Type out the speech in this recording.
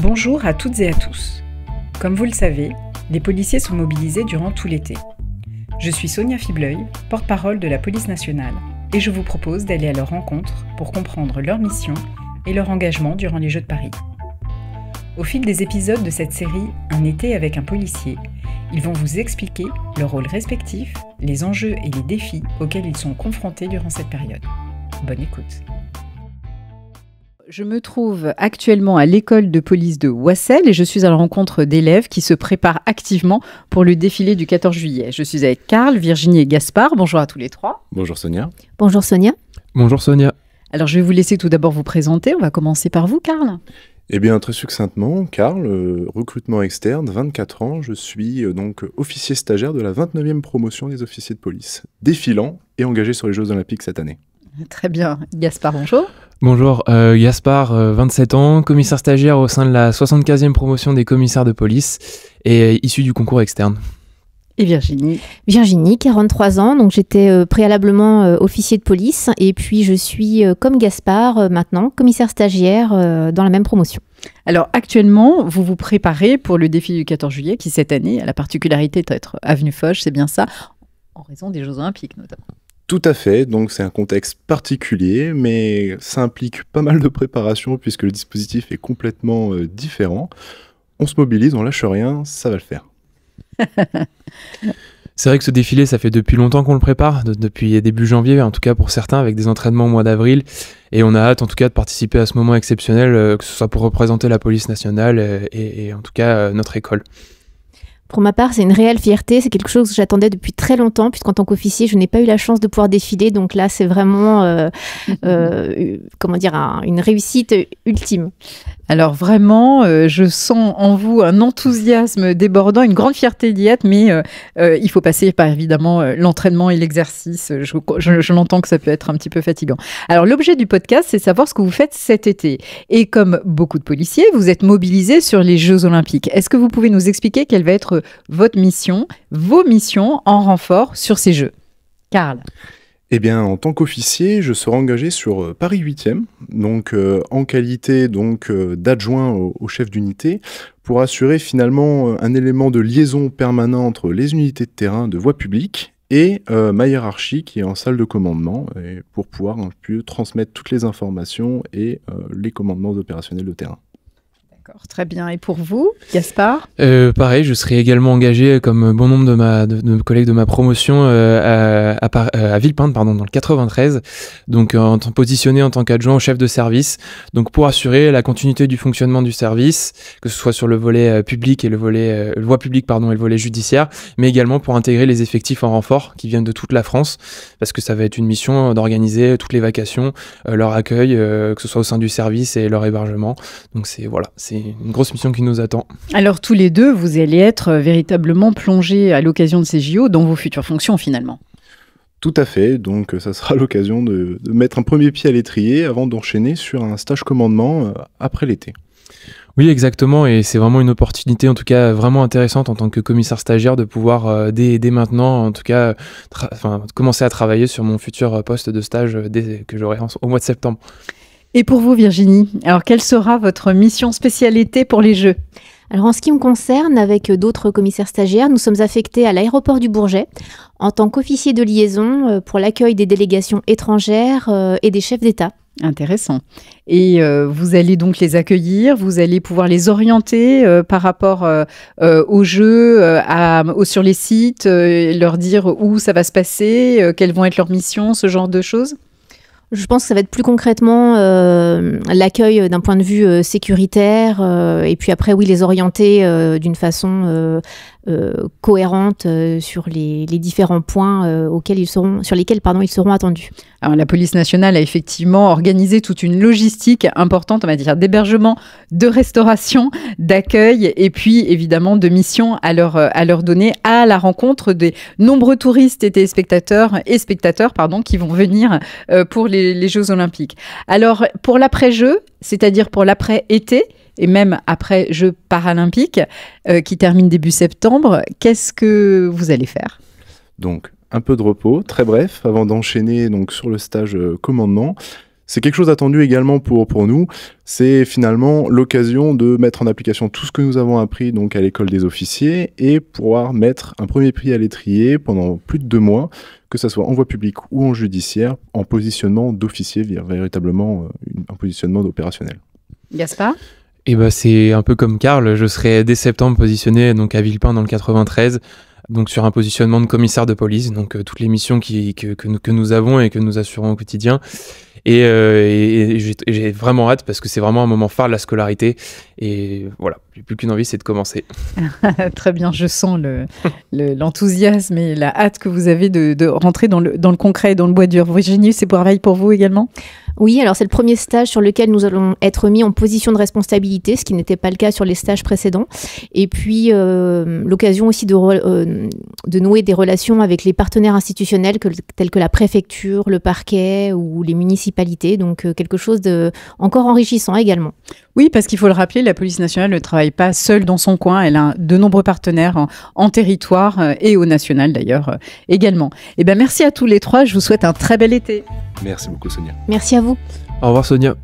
Bonjour à toutes et à tous. Comme vous le savez, les policiers sont mobilisés durant tout l'été. Je suis Sonia Fibleuil, porte-parole de la police nationale, et je vous propose d'aller à leur rencontre pour comprendre leur mission et leur engagement durant les Jeux de Paris. Au fil des épisodes de cette série Un été avec un policier, ils vont vous expliquer leurs rôles respectifs, les enjeux et les défis auxquels ils sont confrontés durant cette période. Bonne écoute. Je me trouve actuellement à l'école de police de Oissel et je suis à la rencontre d'élèves qui se préparent activement pour le défilé du 14 juillet. Je suis avec Karl, Virginie et Gaspard. Bonjour à tous les trois. Bonjour Sonia. Bonjour Sonia. Bonjour Sonia. Alors je vais vous laisser tout d'abord vous présenter. On va commencer par vous, Karl. Eh bien, très succinctement, Karl, recrutement externe, 24 ans, je suis donc officier stagiaire de la 29e promotion des officiers de police, défilant et engagé sur les Jeux Olympiques cette année. Très bien. Gaspard, bonjour. Bonjour, Gaspard, 27 ans, commissaire stagiaire au sein de la 75e promotion des commissaires de police et issu du concours externe. Et Virginie. Virginie, 43 ans, donc j'étais préalablement officier de police et puis je suis comme Gaspard maintenant commissaire stagiaire dans la même promotion. Alors actuellement, vous vous préparez pour le défi du 14 juillet qui cette année a la particularité d'être avenue Foch, c'est bien ça, en raison des Jeux Olympiques notamment. Tout à fait, donc c'est un contexte particulier, mais ça implique pas mal de préparation puisque le dispositif est complètement différent. On se mobilise, on lâche rien, ça va le faire. C'est vrai que ce défilé, ça fait depuis longtemps qu'on le prépare, depuis début janvier, en tout cas pour certains, avec des entraînements au mois d'avril. Et on a hâte en tout cas de participer à ce moment exceptionnel, que ce soit pour représenter la police nationale et en tout cas notre école. Pour ma part, c'est une réelle fierté, c'est quelque chose que j'attendais depuis très longtemps, puisqu'en tant qu'officier, je n'ai pas eu la chance de pouvoir défiler, donc là, c'est vraiment une réussite ultime. Alors vraiment, je sens en vous un enthousiasme débordant, une grande fierté d'y être, mais il faut passer par évidemment l'entraînement et l'exercice. Je l'entends que ça peut être un petit peu fatigant. Alors l'objet du podcast, c'est savoir ce que vous faites cet été. Et comme beaucoup de policiers, vous êtes mobilisés sur les Jeux Olympiques. Est-ce que vous pouvez nous expliquer quelle va être votre mission, vos missions en renfort sur ces Jeux? Karl. Eh bien, en tant qu'officier, je serai engagé sur Paris 8e, donc en qualité d'adjoint au chef d'unité, pour assurer finalement un élément de liaison permanent entre les unités de terrain de voie publique et ma hiérarchie qui est en salle de commandement, et pour pouvoir un peu transmettre toutes les informations et les commandements opérationnels de terrain. D'accord, très bien. Et pour vous, Gaspard? Pareil, je serai également engagé, comme bon nombre de mes collègues de ma promotion, à Villepinte, dans le 93, donc positionné en tant qu'adjoint au chef de service, donc pour assurer la continuité du fonctionnement du service, que ce soit sur le volet public et le volet voie publique et le volet judiciaire, mais également pour intégrer les effectifs en renfort qui viennent de toute la France, parce que ça va être une mission d'organiser toutes les vacations, leur accueil, que ce soit au sein du service et leur hébergement. Donc c'est une grosse mission qui nous attend. Alors tous les deux, vous allez être véritablement plongés à l'occasion de ces JO dans vos futures fonctions finalement. Tout à fait, donc ça sera l'occasion de mettre un premier pied à l'étrier avant d'enchaîner sur un stage commandement après l'été. Oui, exactement, et c'est vraiment une opportunité, en tout cas vraiment intéressante en tant que commissaire stagiaire de pouvoir dès maintenant, en tout cas, commencer à travailler sur mon futur poste de stage dès que j'aurai au mois de septembre. Et pour vous, Virginie, alors quelle sera votre mission spécialité pour les Jeux? Alors en ce qui me concerne, avec d'autres commissaires stagiaires, nous sommes affectés à l'aéroport du Bourget en tant qu'officier de liaison pour l'accueil des délégations étrangères et des chefs d'État. Intéressant. Et vous allez donc les accueillir, vous allez pouvoir les orienter par rapport aux Jeux, sur les sites, leur dire où ça va se passer, quelles vont être leurs missions, ce genre de choses? Je pense que ça va être plus concrètement l'accueil d'un point de vue sécuritaire et puis après, oui, les orienter d'une façon cohérente sur les différents points sur lesquels ils seront attendus. Alors, la police nationale a effectivement organisé toute une logistique importante en matière d'hébergement, de restauration, d'accueil et puis évidemment de mission à leur donner à la rencontre des nombreux touristes et téléspectateurs qui vont venir pour les Jeux Olympiques. Alors pour l'après-jeux, c'est-à-dire pour l'après-été, et même après Jeux paralympiques qui terminent début septembre, qu'est-ce que vous allez faire? Donc un peu de repos, très bref, avant d'enchaîner donc sur le stage commandement. C'est quelque chose d'attendu également pour nous. C'est finalement l'occasion de mettre en application tout ce que nous avons appris donc à l'école des officiers et pouvoir mettre un premier pied à l'étrier pendant plus de 2 mois, que ce soit en voie publique ou en judiciaire, en positionnement d'officier, véritablement un positionnement opérationnel. Gaspard ? Et bah, c'est un peu comme Karl, je serai dès septembre positionné donc à Villepin dans le 93, donc sur un positionnement de commissaire de police, donc toutes les missions que nous avons et que nous assurons au quotidien. Et j'ai vraiment hâte parce que c'est vraiment un moment phare de la scolarité. Et voilà, j'ai plus qu'une envie, c'est de commencer. Très bien, je sens l'enthousiasme et la hâte que vous avez de rentrer dans le concret et dans le bois dur. Virginie, c'est pareil pour vous également ? Oui, alors c'est le premier stage sur lequel nous allons être mis en position de responsabilité, ce qui n'était pas le cas sur les stages précédents. Et puis, l'occasion aussi de nouer des relations avec les partenaires institutionnels tels que la préfecture, le parquet ou les municipalités. Donc, quelque chose de encore enrichissant également. Oui, parce qu'il faut le rappeler, la police nationale ne travaille pas seule dans son coin. Elle a de nombreux partenaires en territoire et au national d'ailleurs également. Eh bien, merci à tous les 3. Je vous souhaite un très bel été. Merci beaucoup, Sonia. Merci à vous. Au revoir, Sonia.